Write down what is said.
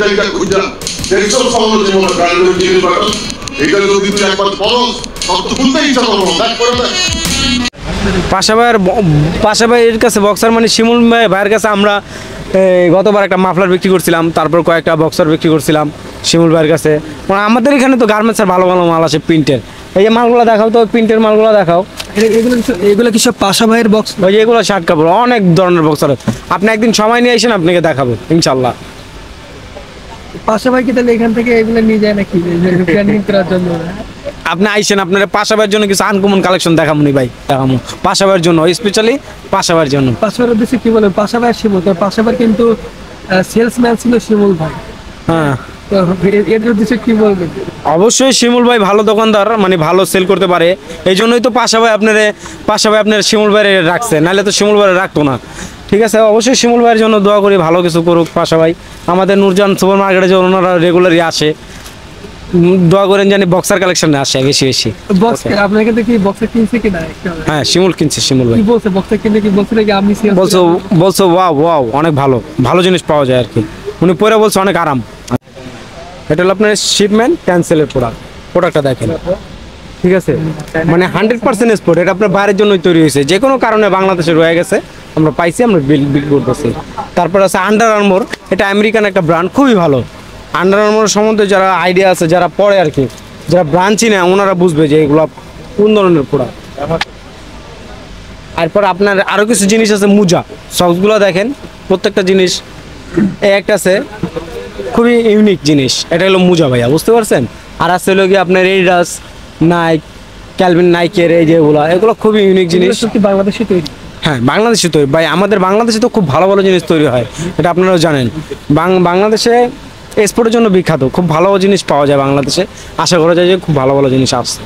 জায়গা খুঁজা দেখছো সমাজ জীবনে ব্র্যান্ডের জিনিস বাটা এটা যদি তুই একবার পড়স তত খুলতে ইচ্ছা করবো দেখ করে দেখ। পাশা ভাইয়ের কাছে বক্সার মানে শিমুল ভাইয়ের কাছে আমরা গতবার একটা মাফলার বিক্রি করছিলাম, তারপর কয়েকটা বক্সার বিক্রি করছিলাম শিমুল ভাইয়ের কাছে। মানে আমাদের এখানে তো গার্মেন্টসের ভালো ভালো মাল আছে প্রিন্টের। এই যে মালগুলো দেখাও তো, প্রিন্টের মালগুলো দেখাও। এগুলো কি সব পাশা ভাইয়ের বক্স? ওই যে এগুলো শার্ট কাপড়, অনেক ধরনের বক্সার। আপনি একদিন সময় নিয়ে আসেন, আপনাকে দেখাবো ইনশাল্লাহ। পাশা ভাই কি তাহলে এখান থেকে এগুলো নিয়ে যায় নাকি প্ল্যানিং করার জন্য? আপনি আইসেন, আপনার পাশা ভাইয়ের জন্য কিছু আনকমন কালেকশন দেখাবো নি ভাই, দেখাবো পাশা ভাইয়ের জন্য, স্পেশালি পাশা ভাইয়ের জন্য। পাশা ভাইয়ের উদ্দেশ্যে কি বলেন? পাশা ভাই শিমুল, পাশা ভাই কিন্তু সেলসম্যান ছিল শিমুল ভাই। হ্যাঁ, তো এর উদ্দেশ্যে কি বলবেন? অবশ্যই শিমুল ভাই ভালো দোকানদার, মানে ভালো সেল করতে পারে, এই জন্যই তো পাশা ভাই আপনার শিমুল ভাইয়ের রাখছে, নাহলে তো শিমুল ভাইয়ের রাখতো না। ঠিক আছে, অবশ্যই শিমুল ভাইয়ের জন্য দোয়া করি, ভালো কিছু করুক পাশা ভাই। আমাদের নূরজাহান সুপার মার্কেটে যে ওনারা রেগুলারই আসে, দোয়া করেন জানি বক্সার কালেকশনে আসে বেশি বেশি। বক্স আপনার কাছে কি বক্সার কিনছে কিনা? হ্যাঁ, শিমুল কিনছে, শিমুল ভাই কি বলছে বক্সার কিনতে? কি বলছে নাকি আপনি বলছো ওয়াও অনেক ভালো ভালো জিনিস পাওয়া যায় আর কি। উনি পরে বলছে অনেক আরাম। এটা হলো আপনার শিপম্যান ক্যান্সেলের প্রোডাক্টটা দেখেন, ঠিক আছে, মানে 100% এক্সপোর্ট। এটা আপনার বাইরের জন্যই তৈরি হয়েছে, যে কোনো কারণে বাংলাদেশে রয়ে গেছে, আমরা পাইছি, আমরা বিক্রি করতেছি। তারপর আছে আন্ডার আর্মোর, এটা আমেরিকান একটা ব্র্যান্ড, খুবই ভালো। আন্ডার আর্মোর সম্বন্ধে যারা আইডিয়া আছে, যারা পড়ে আর কি, যারা ব্র্যান্ড চিনে, ওনারা বুঝবে যে এগুলো কোন ধরনের প্রোডাক্ট। তারপর আপনার আরও কিছু জিনিস আছে, মোজা সক্সগুলো দেখেন, প্রত্যেকটা জিনিস একটা আছে খুবই ইউনিক জিনিস। এটা হলো মোজা ভাইয়া, বুঝতে পারছেন। আর আছে হলো কি আপনার এডিডাস, নাইক, ক্যালভিন নাইকের এই যেগুলো, এগুলো খুবই ইউনিক জিনিস। বাংলাদেশে তৈরি? হ্যাঁ, বাংলাদেশে তৈরি ভাই। আমাদের বাংলাদেশে তো খুব ভালো ভালো জিনিস তৈরি হয়, এটা আপনারাও জানেন। বাংলাদেশে এক্সপোর্টের জন্য বিখ্যাত, খুব ভালো জিনিস পাওয়া যায় বাংলাদেশে। আশা করা যায় যে খুব ভালো ভালো জিনিস আসছে।